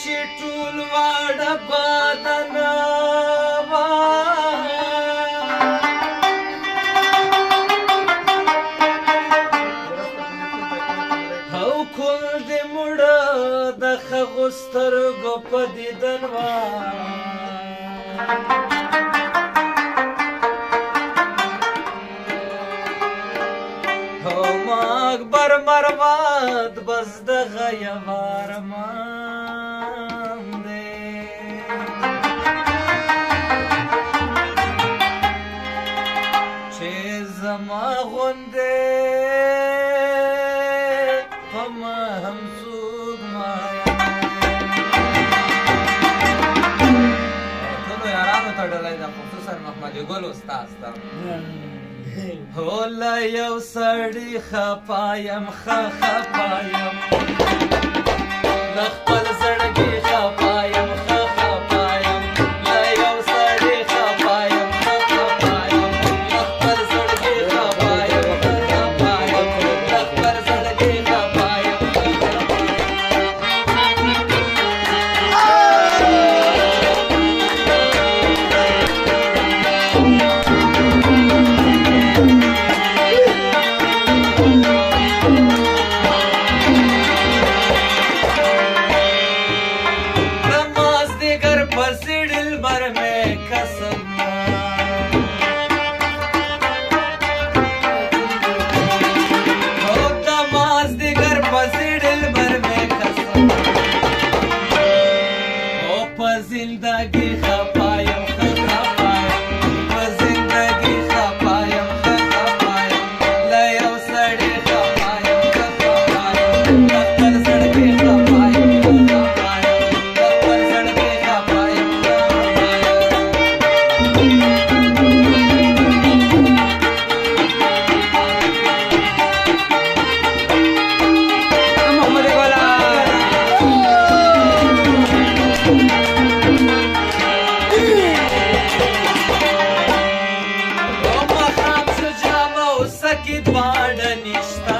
چې ټول واړه بدنه او کل دې مړه د ښغو سترګو په دیدن وه اکبر مرمد بس دغه یوه ارمان دی چې زما غوندې په ما هم څوک ماین ټولو یارانو ته ډالۍ ده خصوصا محمد ګل استاد ته هوله یو سړي خپایم خپایم له خپل زړګي خپایم خپایم له یو سړي خپایم خپایم له خپل زړګي خپایم خپایم له خپل زړګي خپایم زندگی خپایم خپایم په زندگی خپایم خپایم له یو سړي خپایم خپایم له خپل زړګي خپایم خپایم له خپل زړګي خپایم دواړه نشته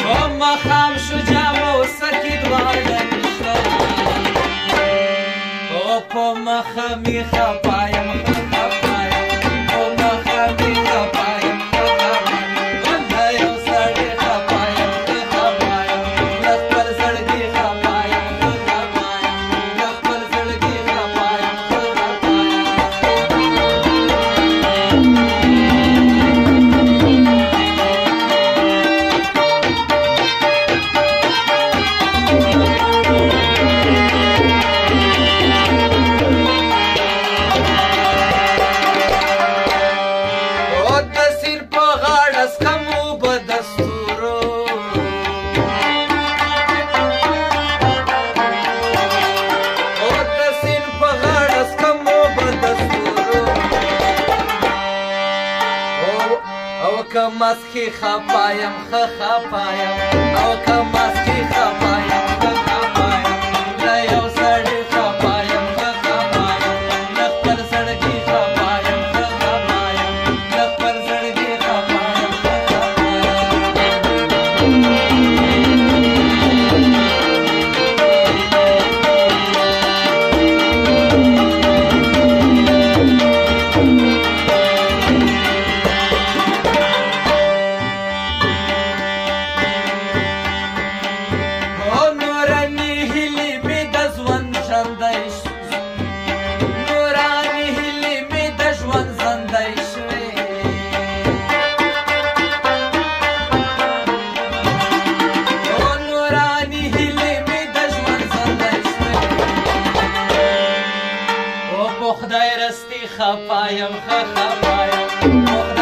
په مخام شو جامه اوسه کې دواړه نشته او په مخه مې خپایم خپایم په مخه مې خپایم خپایم له یو سړي خپایم خپایم له خپل زړګي خپایم خپایم له خپل زړګي خپایم که مسکی خپایم خپایم او که مسکی خپایم خپایم له یو سړي خپایم خپایم له خپل زړګي خپایم خپایم له خپل زړګي خپایم خدای رستی خپایم خپایم